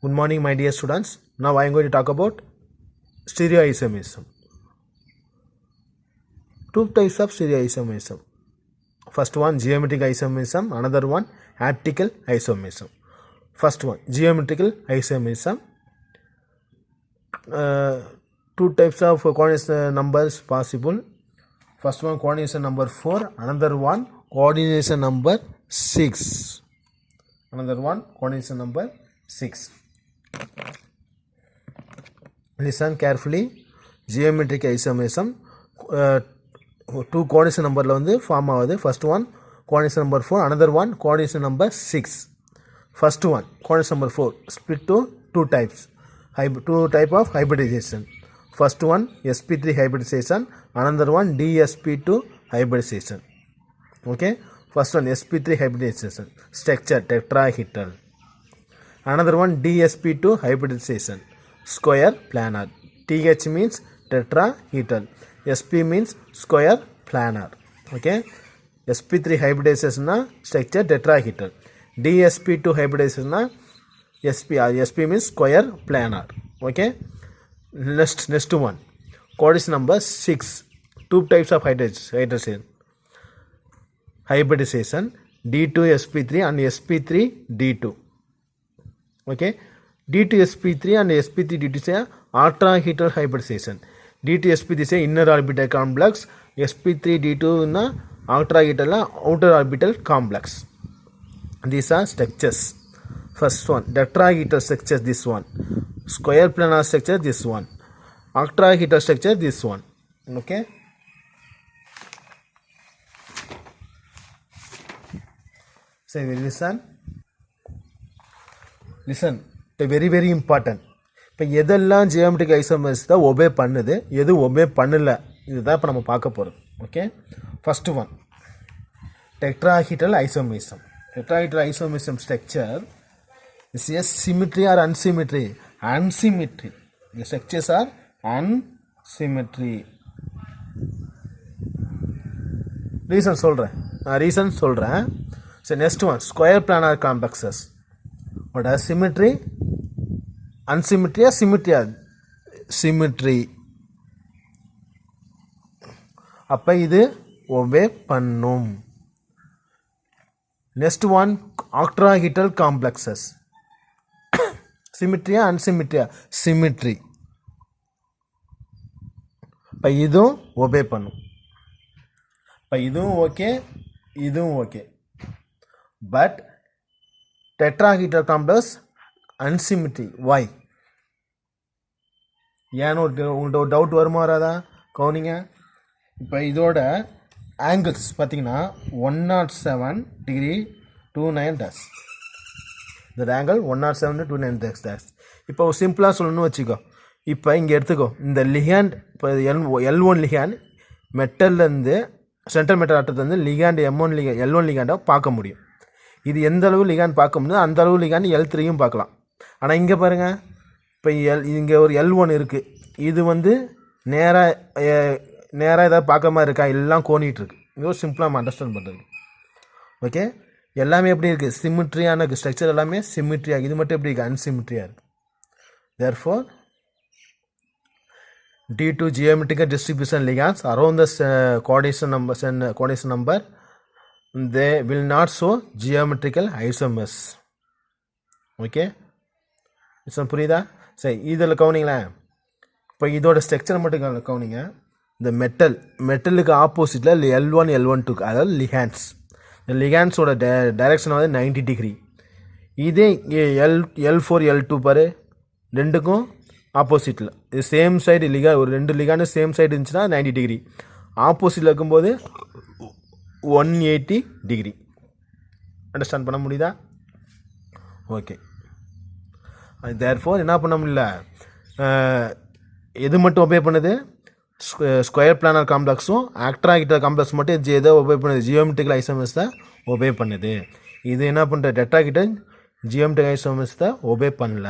Good morning, my dear students. Now I am going to talk about stereoisomerism. Two types of stereoisomerism. First one, geometric isomerism. Another one, optical isomerism. First one, geometrical isomerism. Two types of coordinate numbers possible. First one, coordination number 4. Another one, coordination number 6. Another one, coordination number 6. Listen carefully. Geometric isomerism. Two coordination number form ஆகுது. First one, coordination number 4. Another one, coordination number 6. First one, coordination number 4. Split to two types. Two type of hybridization. First one, sp3 hybridization. Another one, dsp2 hybridization. Okay. First one, sp3 hybridization. Structure tetrahedral. Another one, dsp2 hybridization. Square planar. th means tetrahedral. sp means square planar. Okay. sp3 hybridization na structure tetrahedral. dsp2 hybridization na sp means square planar. Okay. Next one, coordination number 6. Two types of hybridization d2 sp3 and sp3 d2. Okay. d2 sp3 and sp3 d2 is a tetrahedral hybridization. d2 sp3 is a inner orbital complex. sp3 d2 is a tetrahedral outer orbital complex. These are structures. First one, tetrahedral structure, this one. Square planar structure, this one. Octahedral structure, this one. Okay. Say listen. Very important. இப்போ எதெல்லாம் geometric isomers தான் obey பண்ணுது, எது obey பண்ணல, இதுதான் இப்போ நம்ம பார்க்க போகிறோம். Okay. First one, tetrahedral isomerism. Tetrahedral isomerism structure is a symmetry or unsymmetry. Unsymmetry. The structures are unsymmetry. Reason சொல்கிறேன். So next one, square planar complexes. What are symmetry? Unsymmetry or symmetry? Symmetry. அப்போ இது obey பண்ணும். Next one, octahedral complexes. Symmetry or unsymmetry? Symmetry. இப்போ இதுவும் obey பண்ணும். இப்போ இதுவும் okay, இதுவும் okay. But tetrahedral complex unsymmetry. Why? ஏன்னு உங்கள்கிட்ட ஒரு டவுட் வருமா வராதா? கவனிங்க. இப்போ இதோட ஆங்கிள்ஸ் பார்த்தீங்கன்னா 107 degree 29 டேஷ். இந்த ஆங்கிள் 107 29 டேஷ். இப்போ சிம்பிளாக சொல்லணும்னு வச்சுக்கோ. இப்போ இங்கே எடுத்துக்கோ. இந்த லிகாண்ட், இப்போ L1 லிகாண்ட் மெட்டல்லேருந்து சென்ட்ரல் மெட்டல் ஆட்டத்துலேருந்து லிகாண்ட் L1 லிகாண்டை பார்க்க முடியும். இது எந்த அளவு லிகாண்ட் பார்க்க முடியுதோ அந்த அளவு லிகாண்ட் L3யும் பார்க்கலாம். ஆனால் இங்கே பாருங்கள், இப்போ இங்கே ஒரு L1 இருக்குது. இது நேராக ஏதாவது பார்க்க மாதிரி இருக்கா? எல்லாம் கோணிகிட்ருக்கு. இது சிம்பிளாக நம்ம அண்டர்ஸ்டாண்ட் பண்ணுறது. ஓகே. எல்லாமே எப்படி இருக்குது? சிமிட்ரியான ஸ்ட்ரக்சர் எல்லாமே சிமிட்ரியாக. இது மட்டும் எப்படி இருக்குது? அன்சிமிட்ரியாக இருக்குது. Therefore D2 geometrical distribution ligands around the coordination number, they will not show geometrical isomers. Okay. இது புரியுதா? சரி, இதில் கவனிங்களேன். இப்போ இதோட ஸ்ட்ரக்சர் மட்டும் கவனிங்க. இந்த மெட்டலுக்கு ஆப்போசிட்டில் L1 L12, அதாவது லிகாண்ட்ஸ். இந்த லிகாண்ட்ஸோட டைரக்ஷன் 90 டிகிரி. இதே L4 L2 பாரு, ரெண்டுக்கும் ஆப்போசிட்டில் இது சேம் சைடு ஒரு ரெண்டு லிகாண்டு சேம் சைடு இருந்துச்சுன்னா 90 டிகிரி. ஆப்போசிட்டில் இருக்கும்போது 180 டிகிரி. அண்டர்ஸ்டாண்ட் பண்ண முடியுதா? ஓகே. தேர்ஃபோர் என்ன பண்ண முடியல, எது மட்டும் ஒபே பண்ணுது? ஸ்கொயர் பிளானர் காம்ப்ளெக்ஸும் ஆக்ட்ராஹெட்ரல் காம்ப்ளெக்ஸ் மட்டும் எதை ஒபே பண்ணுது? ஜியோமெட்ரிக்கல் ஐசோமர்ஸ் தான் ஒபே பண்ணுது. இது என்ன பண்ணுற? டெட்ராஹெட்ரல் ஜியோமெட்ரிக் ஐசோமர்ஸ் தான் ஒபே பண்ணல.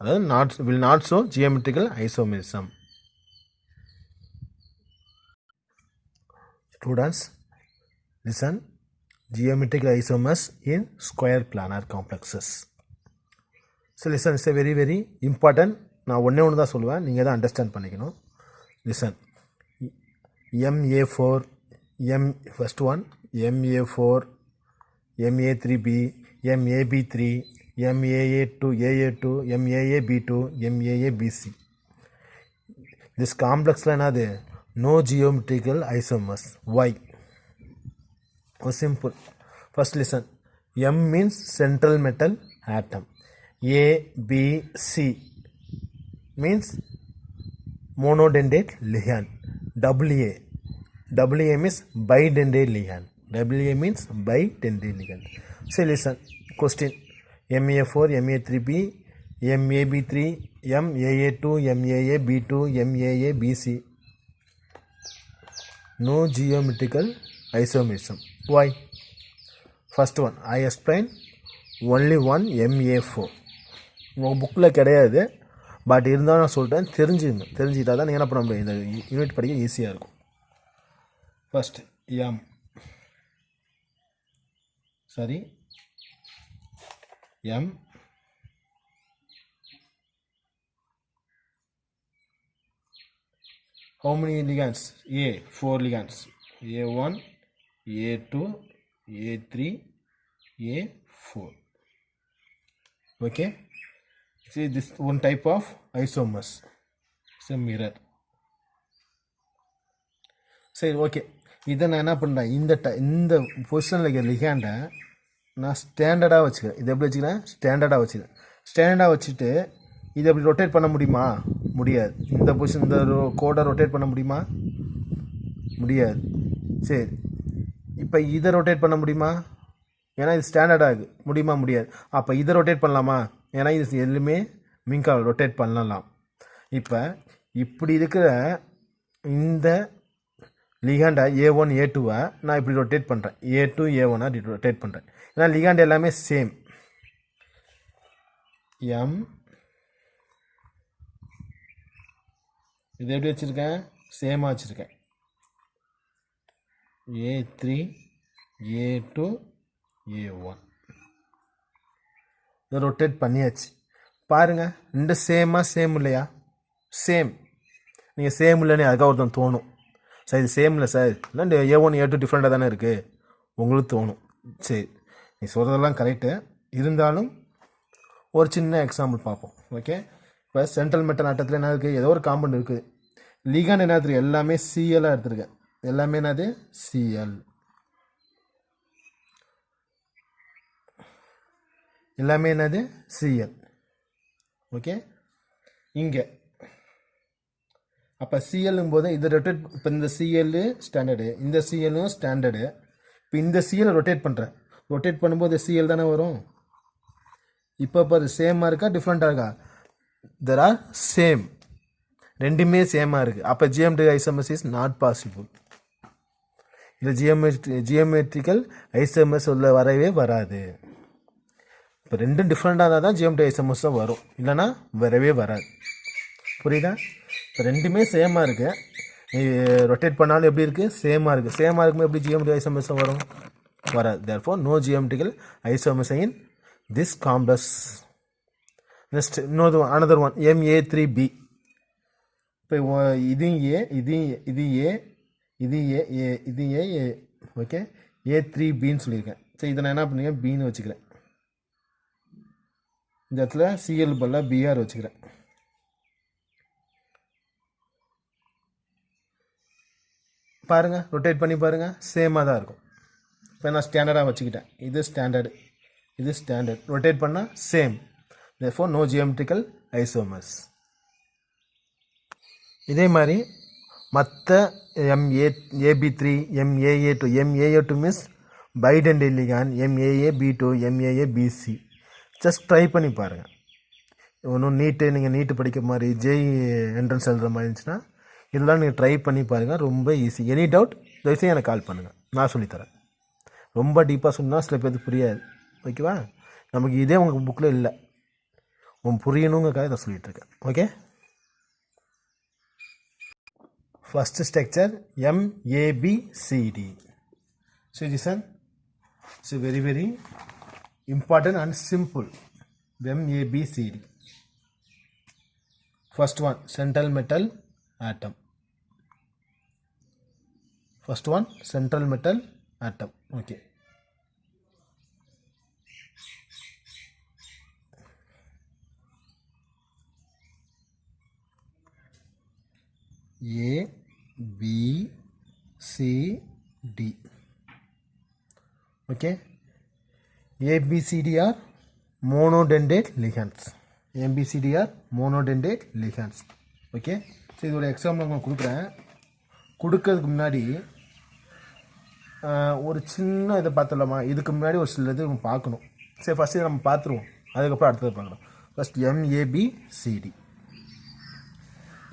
அதாவது will not show geometrical isomerism. Students, listen. Geometrical isomers in square planar complexes. So listen, it's very very important. நான் ஒன்று தான் சொல்லுவேன், நீங்கள் தான் அண்டர்ஸ்டாண்ட் பண்ணிக்கணும். Listen, MA4, first one, MA4, MA3B, MAB3, MAA2, AA2, MAAB2, MAABC. This complex line is no geometrical isomers. Why? Oh, simple. First listen. M means central metal atom. A, B, C means monodentate ligand. WA means bidentate ligand. WA means bidentate ligand. So listen. Question. MA4, MA3B, MAB3, MAA2, MAAB2, MAABC. No geometrical isomerism. Why? First one, I explain only one MA4. உங்கள் புக்கில் கிடையாது, but இருந்தாலும் நான் சொல்லிட்டேன், தெரிஞ்சுக்கிட்டா தான் நீங்கள் என்ன பண்ண முடியும், இந்த யூனிட் படிக்க ஈஸியாக இருக்கும். First M. How many ligands? A, 4 ligands. A1, A2, A3, A4. Okay. See this one type of isomers. It's a mirror. சரி, ஓகே. இதை நான் என்ன பண்ணுறேன், இந்த பொசிஷனில் இருக்கிற லிகாண்டை நான் ஸ்டாண்டர்டாக வச்சுக்கிறேன். இது எப்படி வச்சுக்கிறேன், ஸ்டாண்டர்டாக வச்சுக்கிறேன். ஸ்டாண்டர்டாக வச்சுட்டு இதை எப்படி ரொட்டேட் பண்ண முடியுமா? முடியாது. இந்த பொசிஷன், இந்த கோடை ரொட்டேட் பண்ண முடியுமா? முடியாது. சரி, இப்போ இதை ரொட்டேட் பண்ண முடியுமா? ஏன்னா இது ஸ்டாண்டர்டாக இருக்குது. முடியுமா? முடியாது. அப்போ இதை ரொட்டேட் பண்ணலாமா? ஏன்னா இது எதுவுமே மின்கால் ரொட்டேட் பண்ணலாம். இப்போ இப்படி இருக்கிற இந்த லிகாண்டை A1, A2-வை நான் இப்படி ரொட்டேட் பண்ணுறேன். A2, A1-ஆ ரொட்டேட் பண்ணுறேன். ஏன்னா லிகாண்ட் எல்லாமே சேம். M இது எப்படி வச்சுருக்கேன், சேமாக வச்சுருக்கேன். A3, A2, A1 இதை ரொட்டேட் பண்ணியாச்சு. பாருங்கள், ரெண்டு சேம் இல்லையா? சேம். நீங்கள் சேம் இல்லைன்னு அதுக்காக ஒருத்தன் தோணும், சார் இது சேம் இல்லை சார், இல்லை A1, A2 டிஃப்ரெண்ட்டாக தானே இருக்குது உங்களுக்கு தோணும். சரி, நீ சொல்கிறதெல்லாம் கரெக்டு. இருந்தாலும் ஒரு சின்ன எக்ஸாம்பிள் பார்ப்போம். ஓகே. இப்போ சென்ட்ரல் மெட்டல் ஆட்டத்தில் என்ன இருக்குது, ஏதோ ஒரு காம்பவுண்ட் இருக்குது. லிகாண்ட் என்ன எடுத்துருக்கு, எல்லாமே சிஎல்லாக எடுத்துருக்கேன். எல்லாமே என்னது, சிஎல். எல்லாமே என்னது, சிஎல். ஓகே. இங்கே அப்போ சிஎல்லும் போது இது ரொட்டேட், இப்போ இந்த சிஎல்லு ஸ்டாண்டர்டு, இந்த சிஎல்லும் ஸ்டாண்டர்டு. இப்போ இந்த சிஎல் ரொட்டேட் பண்ணுறேன். ரொட்டேட் பண்ணும்போது சிஎல் தானே வரும். இப்போ பாரு, சேமாக இருக்கா டிஃப்ரெண்ட்டாக இருக்கா? There are same. ரெண்டுமே சேமாக இருக்குது. அப்போ geometric isomers is not possible. இது ஜியோமெட்ரிக்கல் ஐசோமர்ஸ் உள்ள வரவே வராது. இப்போ ரெண்டும் டிஃப்ரெண்ட்டாக இருந்தால் தான் ஜியோமெட்ரிக் ஐசோமர்ஸ் தான் வரும், இல்லைனா வரவே வராது. புரியுதா? இப்போ ரெண்டுமே சேமாக இருக்குது. ரொட்டேட் பண்ணாலும் எப்படி இருக்குது, சேமாக இருக்குது. சேமாக இருக்கும்போது எப்படி ஜியோமெட்ரிக் ஐசோமர்ஸ் வரும்? வராது. Therefore no geometrical isomers in this complex. Next இன்னொரு அனதர் ஒன், MA3B. இப்போ இதையும் ஏ, இது ஏ, இது ஏ, ஓகே. A3Bன்னு சொல்லியிருக்கேன். சரி, இதை நான் என்ன பண்ணிக்கிறேன், பின்னு வச்சுக்கிறேன். இந்த இடத்துல சிஎல் பதிலாக BR வச்சுக்கிறேன். பாருங்கள், ரொட்டேட் பண்ணி பாருங்கள், சேமாக தான் இருக்கும். இப்போ நான் ஸ்டாண்டர்டாக வச்சுக்கிட்டேன். இது ஸ்டாண்டர்டு, இது ஸ்டாண்டர்ட். ரொட்டேட் பண்ணால் same. Therefore no geometrical isomers. இதே மாதிரி மற்ற MAB3, MAA2. MAA2 means bidentate ligand. MAAB2, MAABC. Just try பண்ணி பாருங்கள். ஒன்றும் நீங்கள் நீட்டு படிக்கிற மாதிரி JEE என்ட்ரன்ஸ் எழுதுகிற மாதிரி இருந்துச்சுன்னா இதெல்லாம் நீங்கள் ட்ரை பண்ணி பாருங்கள். ரொம்ப ஈஸி. எனி டவுட் தயவுசெய்து எனக்கு கால் பண்ணுங்கள், நான் சொல்லித்தரேன். ரொம்ப டீப்பாக சொன்னால் சில பேருக்கு புரியாது. ஓகேவா? நமக்கு இதே உங்கள் புக்கில் இல்லை, புரியணுங்கிறக்காக இதை சொல்லிகிட்ருக்கேன். Okay. First structure MABCD. So this one is very very important and simple. MABCD. First one, central metal atom. First one, central metal atom. Okay. A, B, C, D. Okay. A, B, C, D are monodentate ligands. A, B, C, D are monodentate ligands. Okay. So இதோட example நான் கொடுக்குறேன். கொடுக்கறதுக்கு முன்னாடி ஒரு சின்ன இதை பார்த்துடலாமா? இதுக்கு முன்னாடி ஒரு சில இது பார்க்கணும். சரி, ஃபஸ்ட்டு நம்ம பார்த்துருவோம், அதுக்கப்புறம் அடுத்தது பார்க்கலாம். First MABCD.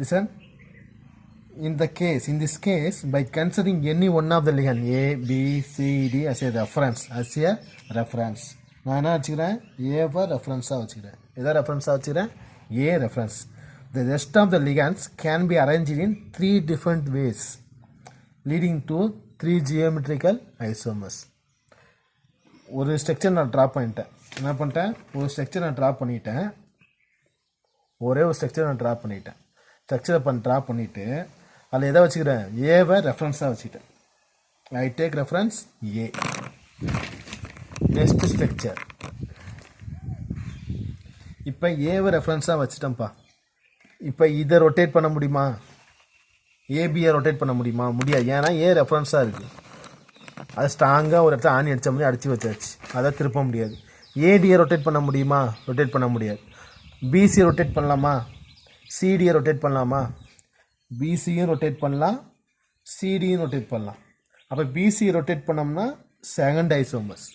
Listen. In this case, by considering any one of the ligand A, B, C, D as a reference, நான் என்ன வச்சுக்கிறேன்? ஏவை ரெஃபரன்ஸாக வச்சுக்கிறேன். எதை ரெஃபரன்ஸாக வச்சுக்கிறேன்? A reference. The rest of the ligands can be arranged in 3 different ways, leading to 3 geometrical isomers. ஒரு structure நான் draw பண்ணிட்டேன். என்ன பண்ணிட்டேன்? ஒரு ஸ்ட்ரக்சர் நான் ட்ரா பண்ணிட்டேன். ஒரே ஒரு ஸ்ட்ரக்சர் நான் ட்ரா பண்ணிட்டேன். ஸ்ட்ரக்சரை ட்ரா பண்ணிவிட்டு அதில் எதை வச்சுக்கிறேன்? ஏவை ரெஃபரன்ஸாக வச்சுக்கிட்டேன். I take reference A. Next structure. இப்போ ஏவை ரெஃபரன்ஸாக வச்சுட்டேன்ப்பா. இப்போ இதை ரொட்டேட் பண்ண முடியுமா? ஏபியை ரொட்டேட் பண்ண முடியுமா? முடியாது. ஏன்னா ஏ ரெஃபரன்ஸாக இருக்குது. அது ஸ்ட்ராங்காக ஒரு இடத்துல ஆணி அடித்த மாதிரி அடித்து வச்சாச்சு. அதை திருப்ப முடியாது. ஏடியை ரொட்டேட் பண்ண முடியுமா? ரொட்டேட் பண்ண முடியாது. பிசியை ரொட்டேட் பண்ணலாமா? சிடியை ரொட்டேட் பண்ணலாமா? பிசியும் ரொட்டேட் பண்ணலாம், சிடியும் ரொட்டேட் பண்ணலாம். அப்போ பிசி ரொட்டேட் பண்ணோம்னா செகண்ட் ஐசோமர்ஸ்,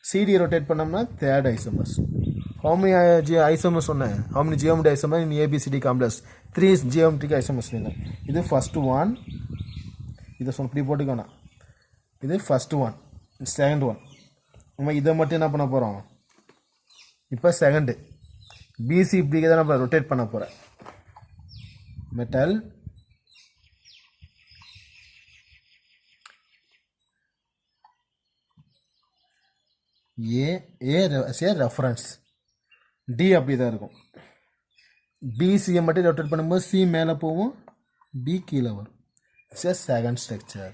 சிடி ரொட்டேட் பண்ணோம்னா third isomers. how many isomers சொன்னேன்? how many geometric isomers in ABCD complex? 3 geometric isomers. இது ஃபர்ஸ்ட் ஒன். இதை இப்படி போட்டுக்கணும். இது ஃபர்ஸ்ட் ஒன், செகண்ட் ஒன். நம்ம இதை மட்டும் என்ன பண்ண போகிறோம்? இப்போ செகண்டு பிசி இப்படி தான் நம்ம ரொட்டேட் பண்ண போகிறேன். மெட்டல் ஏ ரெஃபரன்ஸ், டி அப்படி தான் இருக்கும். பிசியை மட்டும் ரொட்டேட் பண்ணும்போது சி மேலே போகும், பி கீழே வரும். It's a second structure.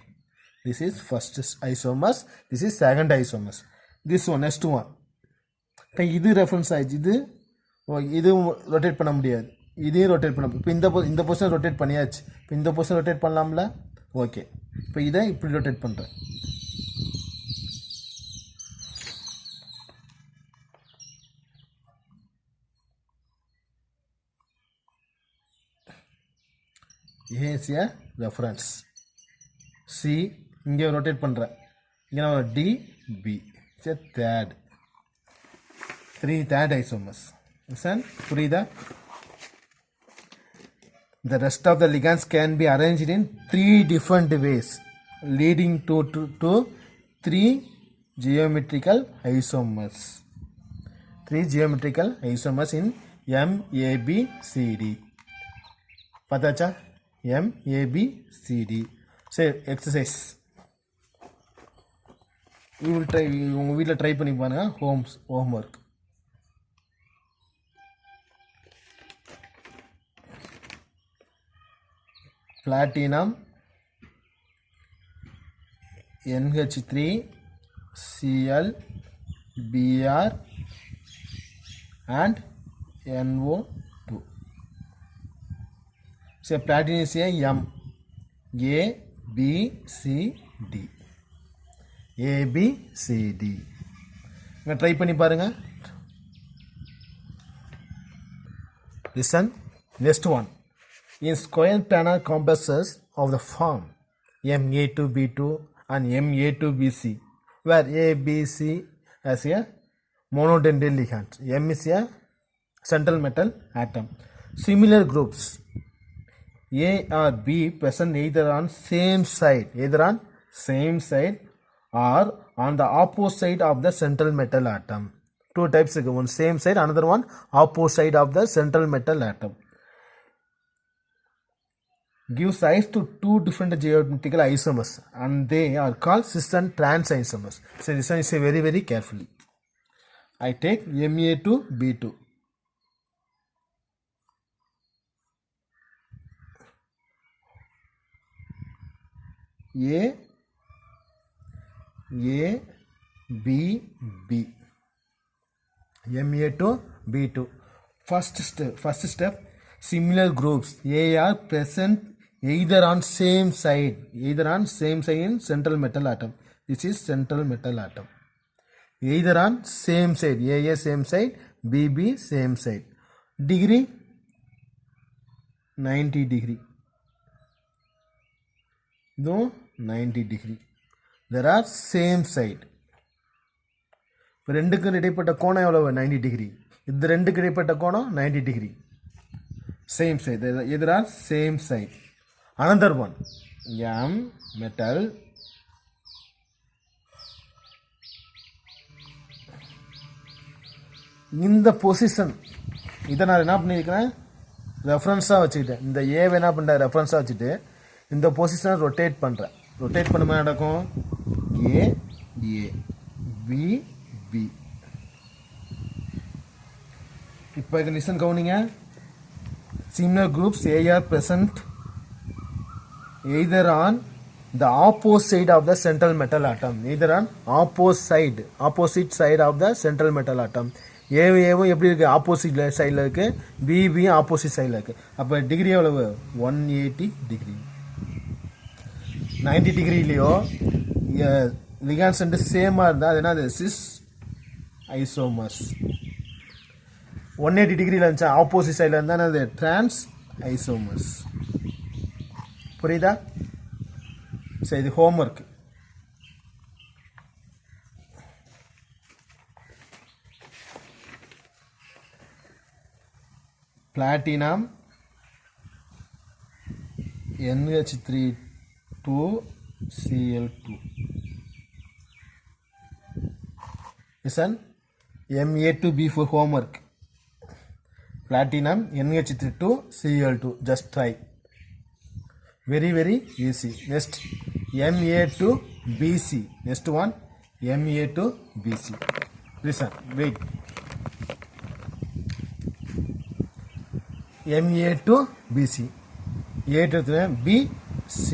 This is first isomers, this is second isomers. This one next one. இப்போ இது ரெஃபரன்ஸ் ஆயிடுச்சு. இதுவும் ரொட்டேட் பண்ண முடியாது, இதையும் ரொட்டேட் பண்ண. இப்போ இந்த பொசிஷன் ரொட்டேட் பண்ணியாச்சு. இப்போ இந்த பொசிஷன் ரொட்டேட் பண்ணலாம்ல? ஓகே. இப்போ இதை இப்படி ரொட்டேட் பண்ணுறேன். A is a reference. C இங்கே ரொட்டேட் பண்ணுறேன். இங்கே நான் D, B. It's a third. 3 third isomers. Listen, புரியுதா? The rest of the ligands can be arranged in 3 different ways, leading to 3 geometrical isomers. 3 geometrical isomers in MABCD. பார்த்தாச்சா? MABCD. சரி, exercise you will try. உங்கள் வீட்டில் try பண்ணி பாருங்கள். Homework. platinum NH3 Cl Br and NO2. So platinum is a M. A B C D. A B C D. இங்க try பண்ணி பாருங்க. Listen. Next one. In square planar complexes of the form Ma2B2 and Ma2BC, where A, B, C as a monodentate ligand, M is a central metal atom. Similar groups A or B present either on same side or on the opposite side of the central metal atom. Two types, one same side, another one opposite side of the central metal atom. Gives rise to 2 different geometrical isomers and they are called cis and trans isomers. So listen very very carefully. I take Ma2B2. A B B. Ma2B2. First step, similar groups A are present either on same side in central metal atom. This is central metal atom. Either on same side, A same side, B same side. Degree 90 degree. No, 90 degree. There are same side. ரெண்டுக்கும் இடைப்பட்ட கோணம் எவ்வளவு 90 degree. இது ரெண்டுக்கு இடைப்பட்ட கோணம் 90 degree. Same side. Either are same side. Another one. M metal இந்த position இதை நான் என்ன பண்ணியிருக்கிறேன், ரெஃபரன்ஸாக வச்சுக்கிட்டேன். இந்த ஏவை என்ன பண்ணுறேன், ரெஃபரன்ஸாக வச்சுட்டு இந்த பொசிஷனை ரொட்டேட் பண்ணுறேன். ரொட்டேட் பண்ணும்போது நடக்கும் ஏ பி பி. இப்போ இது லிசன் கவனிங்க. Similar groups A are present either on the opposite of the central metal atom. Either on opposite side of the central metal atom. ஏவும் எப்படி இருக்குது, ஆப்போசிட் சைடில் இருக்குது. பிபியும் ஆப்போசிட் சைடில் இருக்குது. அப்போ டிகிரி எவ்வளவு, 180 டிகிரி. 90 டிகிரிலேயோ லிகான்ஸ் ரெண்டு சேமாக இருந்தால் அது என்னது, சிஸ் ஐசோமர்ஸ். 180 டிகிரியில் இருந்துச்சா ஆப்போசிட் சைடில் இருந்தால் அது டிரான்ஸ் ஐசோமர்ஸ். புரியுதா? சரி, இது homework. platinum NH3 2Cl2. Listen, Ma2B4 homework. Platinum NH3 2Cl2. Just try. Very easy. Next, Ma2BC. Next one, Ma2BC. Listen, wait. Ma2BC. A to BC.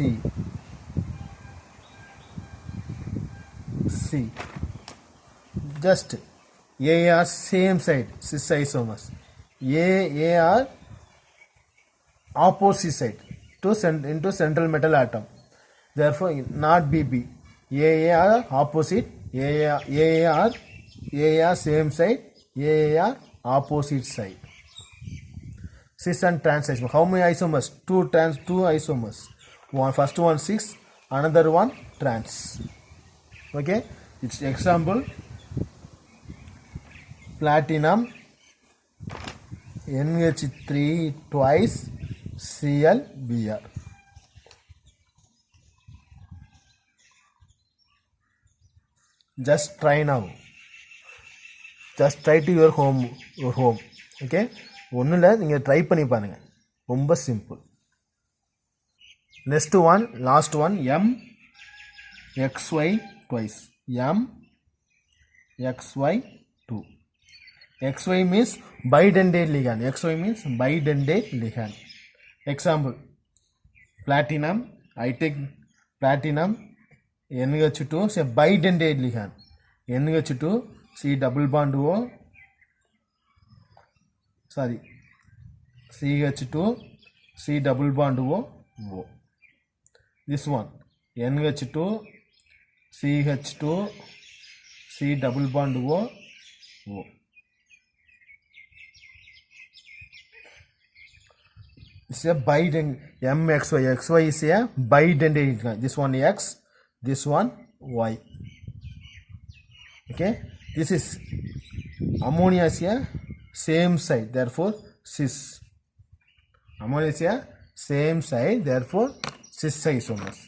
C. Just A are same side, cis isomers. A are opposite side into central metal atom. Therefore, not BB. A are opposite. A are same side. A are opposite side. Cis and trans isomers. How many isomers? Two isomers. First one 6, another one trans. Okay, it's example. Platinum NH3 twice ClBr. Just try now. Just try to your home. Okay, ஒன்றும் இல்லை, நீங்கள் try பண்ணி பாருங்கள். ரொம்ப simple. Next one, last one, MXY twice. MXY2. XY means bidentate ligand. XY means bidentate ligand. Example, platinum. I take platinum NH2 is a bidentate ligand. NH2 C double bond O. Sorry, CH2 C double bond O. This one NH2 CH2 C double bond O. It's a bidentate. MXY. XY is a bidentate. This one X, this one Y. Okay, this is ammonia is a same side, therefore cis. Ammonia is a same side, therefore cis isomers.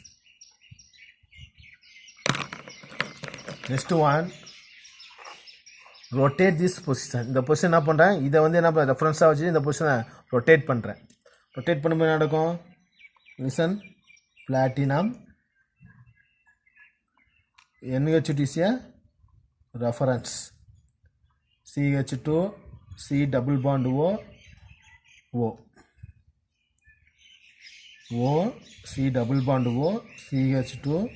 Next one, rotate this position. இந்த position என்ன பண்ணுறேன், இதை வந்து என்ன பண்ணுறேன், ரெஃபரன்ஸாக வச்சு இந்த பொசிஷனை ரொட்டேட் பண்ணுறேன். ரொட்டேட் பண்ணும்போது என்ன நடக்கும், listen. Platinum NH2 is a reference. CH2 C double bond O O O C double bond O CH2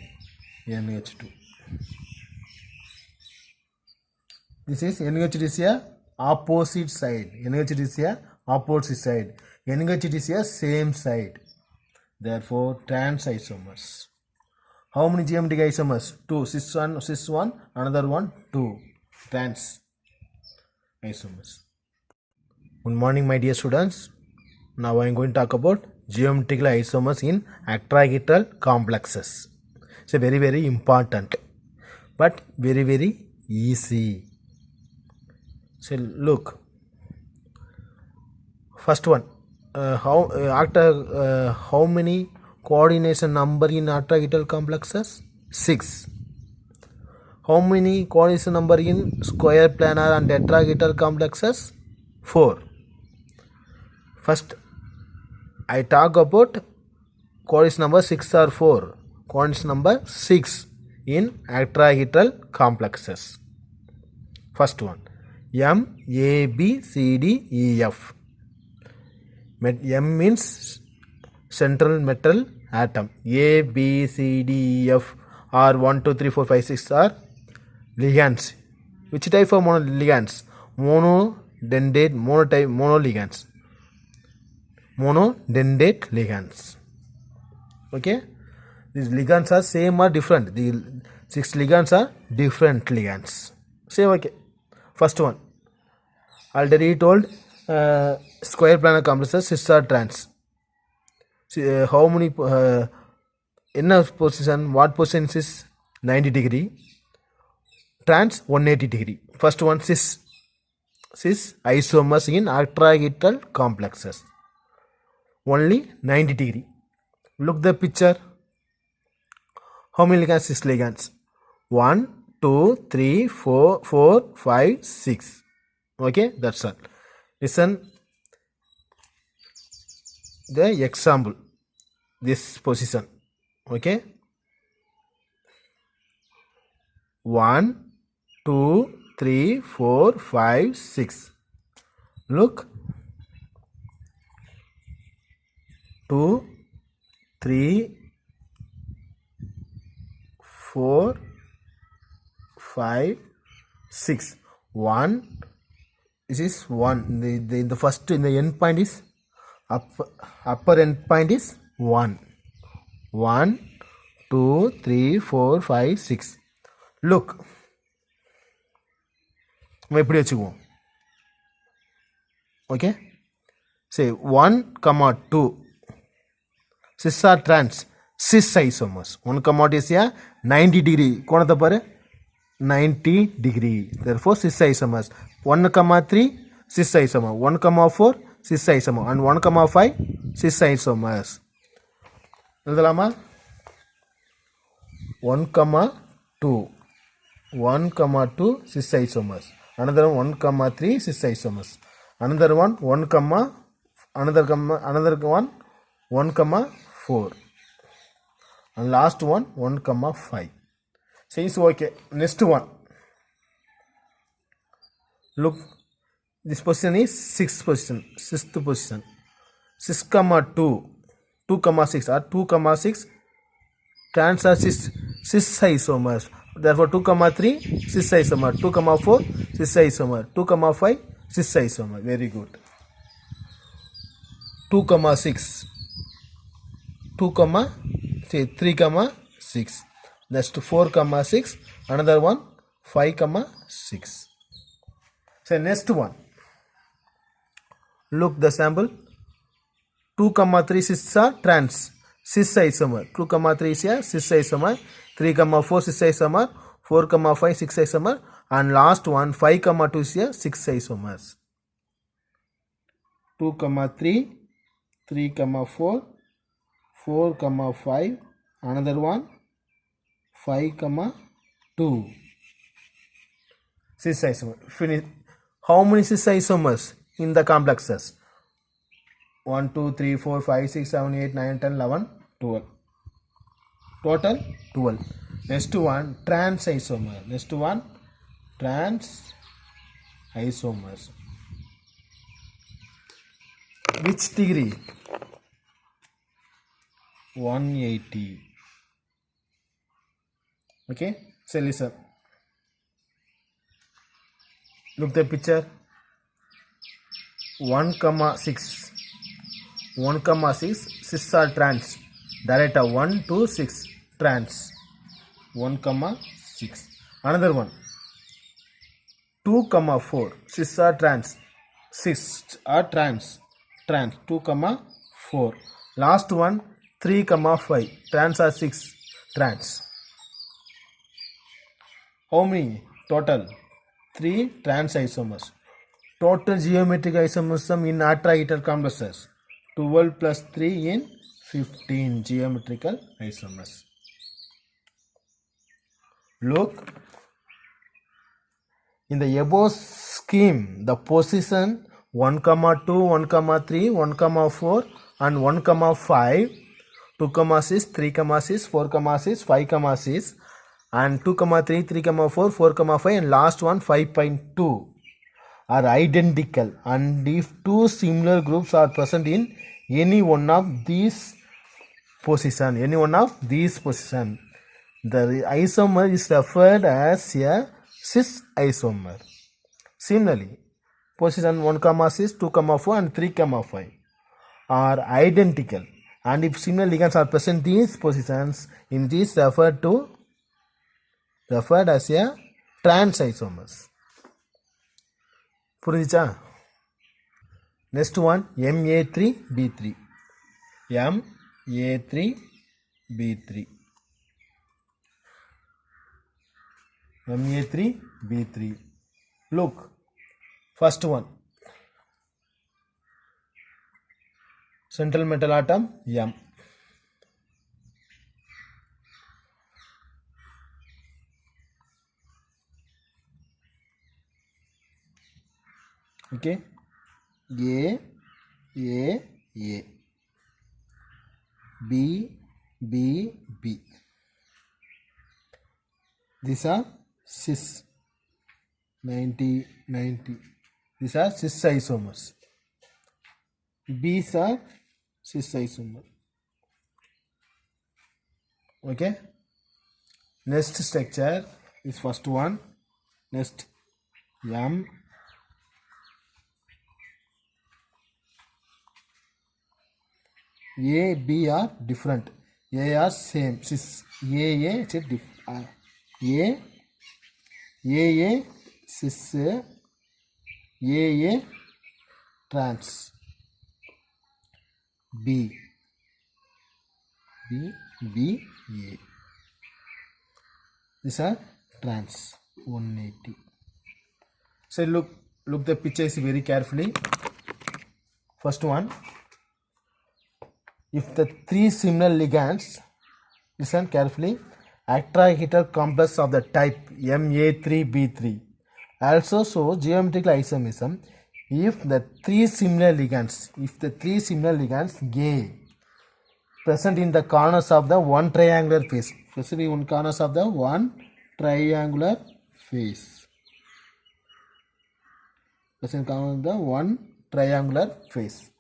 NH2. This is NH is a opposite side. NH is a opposite side. NH is a same side. Therefore, trans isomers. How many geometric isomers? 2. Cis 1, another one 2. Trans isomers. Good morning, my dear students. Now I am going to talk about geometrical isomers in octahedral complexes. It's a very, very important, but very, very easy. So look, first one, how many coordination number in octahedral complexes? 6. How many coordination number in square, planar and tetrahedral complexes? 4. First, I talk about coordination number 6 or 4. Coordination number 6 in octahedral complexes. First one, M, A, B, C, D, E, F. M means central metal atom. A, B, C, D, E, F are 1, 2, 3, 4, 5, 6 are ligands. Which type of ligands? Monodentate, monoligands. Monodentate ligands. Okay? These ligands are same or different? The 6 ligands are different ligands. Same, okay. First one, already told, square planar complexes, cis or trans. How many, in a position, what position is 90 degree? Trans 180 degree. First one, cis isomers in octahedral complexes. Only 90 degree. Look the picture. How many ligands? 6 ligands. 1, 2, 3, 4, 5, 6. Okay, that's all. Listen the example. This position. Okay. 1, 2, 3, 4, 5, 6. Look. 2, 3, 4, 5, 6. 1. This is 1. The first in the end point is upper end point is 1. 1, 2, 3, 4, 5, 6. Look. Okay. Say 1, 2. Cis or trans? Cis isomers. 1, 2 is a 90 degree. 90 degree. Therefore, cis isomers. 1, 3 cis isomer. 1, 4 cis isomer. And 1, 5 cis isomers. 1, 2. 1, 2 cis isomers. Another one 1, 3 cis isomers. Another one 1, another one 1, 4. And last one 1, 5. Says okay. Next one. Look, this position is 6th position. 6th position. 6, 2. 2, 6 or 2, 6 trans are cis isomers. Therefore, 2, 3 cis isomer. 2, 4 cis isomer. 2, 5 cis isomer. Very good. 2, 6. 2, 3, 6. Next 4, 6. Another one 5, 6. So next one. Look the sample. 2, 3 cis are trans. Cis isomer. 2, 3 is a cis isomer. 3, 4 cis isomer. 4, 5 6 isomer. And last one 5, 2 is a 6 isomers. 2, 3, 3, 4, 4, 5. Another one 5, 2. Cis isomer. Finish. How many cis isomers in the complexes? 1, 2, 3, 4, 5, 6, 7, 8, 9, 10, 11, 12. Total 12. Next one trans isomer. Next one trans isomers. Which degree? 180. Okay, so listen. Look the picture. 1,6. 1,6. 6 are trans. Direct 1 to 6 trans. 1,6. Another one. 2,4. 6 are trans. 6 are trans. 2,4. Last one 3,5. Trans are 6 trans. How many total? 3 trans isomers. Total geometric isomerism in tetrahedral complexes 12 plus 3 in 15 geometrical isomers. Look, in the above scheme, the position 1,2, 1,3, 1,4 and 1,5, 2,6, 3,6, 4,6, 5,6 and 2,3, 3,4, 4,5 and last one 5.2 are identical, and if two similar groups are present in any one of these position, the isomer is referred as a cis isomer. Similarly, position 1,6, 2,4 and 3,5 are identical, and if similar ligands are present in these positions, it is referred as a trans isomers. புரிஞ்சுச்சா? Next one, Ma3B3. Ma3B3. Ma3B3. Look, first one. Central metal atom M. Okay, A, B, B, B. These are cis 90, 90. These are cis isomers. B's are cis isomer. Okay. Next structure is first one. Next M. A, B are different. A are same. Cis AA AA cis AA trans. B A. These are trans 180. So look the pictures very carefully. First one. If the three similar ligands, listen carefully, tetrahedral complex of the type Ma3B3 also show geometrical isomerism if the three similar ligands A present in the corners of the one triangular face. Present in corners of the one triangular face. Present in corners of the one triangular face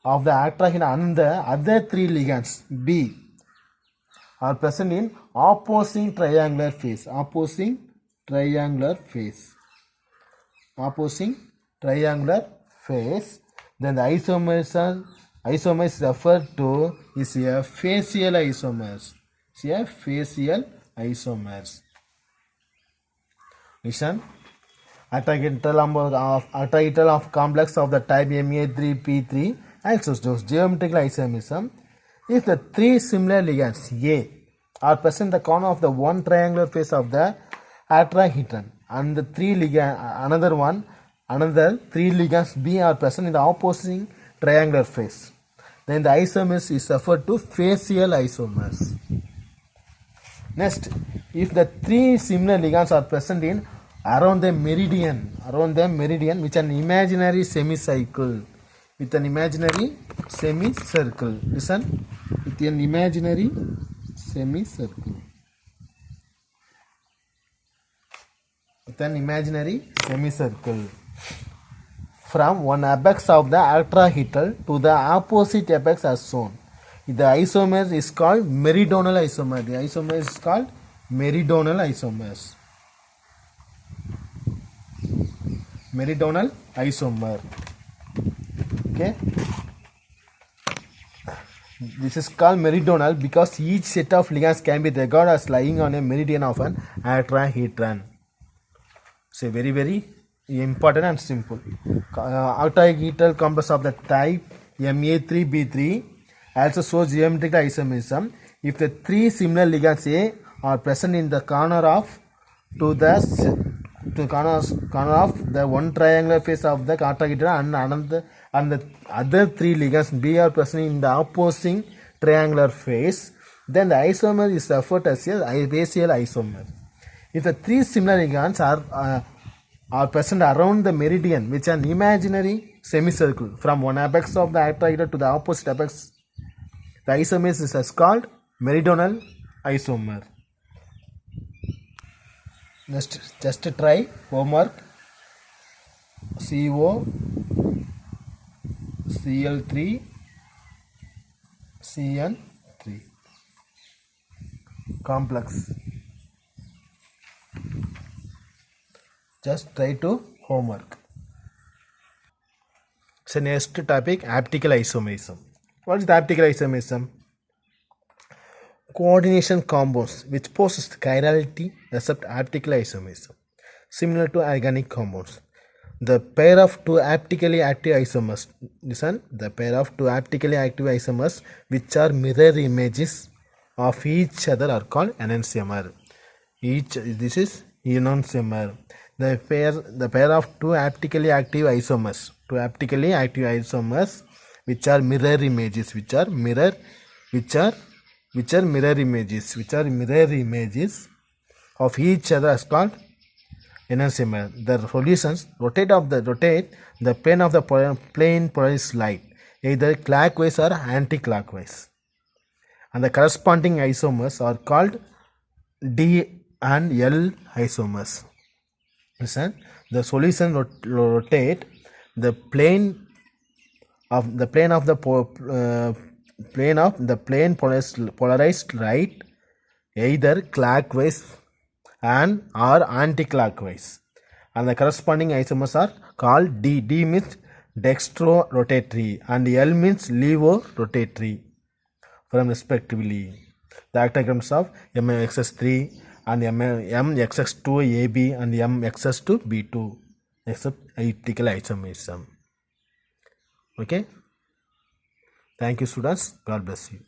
of the tetrahedron, and the other three ligands B are present in opposing triangular face. Then the isomers referred to is a facial isomers. Listen. Tetrahedral of complex of the type Ma3P3 also shows geometrical isomerism if the three similar ligands A are present in the corner of the one triangular face of the tetrahedron, and the another three ligands B are present in the opposing triangular face. Then the isomers is referred to facial isomers. Next, if the three similar ligands are present in around the meridian with an imaginary semicircle. Listen, with an imaginary semicircle. with an imaginary semicircle. From one apex of the octahedral to the opposite apex as shown. The isomer is called meridional isomer. The isomer is called meridional isomers. Meridional isomer. Okay. This is called meridional because each set of ligands can be regarded as lying on a meridian of an octahedron. So very important and simple. Octahedral complex of the type Ma3B3 also shows geometric isomerism if the three similar ligands A are present in the corner of the one triangular face of the octahedron and the other three ligands B are present in the opposing triangular face, then the isomer is referred as a facial isomer. If the three similar ligands are present around the meridian, which is an imaginary semicircle from one apex of the octahedron to the opposite apex, the isomer is called meridional isomer. Next, just try homework. CO Cl3 CN3 complex. Just try to homework. So next topic, optical isomerism. What is the optical isomerism? Coordination compounds which possess chirality accept optical isomerism, similar to organic compounds. The pair of two optically active isomers, listen, the pair of two optically active isomers which are mirror images of each other are called enantiomer. This is enantiomer. The pair of two optically active isomers which are mirror images of each other is called enantiomer. The solutions rotate the plane of the plane polarized light either clockwise or anti-clockwise, and the corresponding isomers are called D and L isomers. Listen, the solution rotate the plane of the plane polarized light either clockwise and or anti-clockwise, and the corresponding isomers are called D. D means dextro-rotatory and L means levo-rotatory from respectively. The octagrams of MXS3 and MXS2AB and MXS2B2 except optical isomerism. Okay. Thank you, students. God bless you.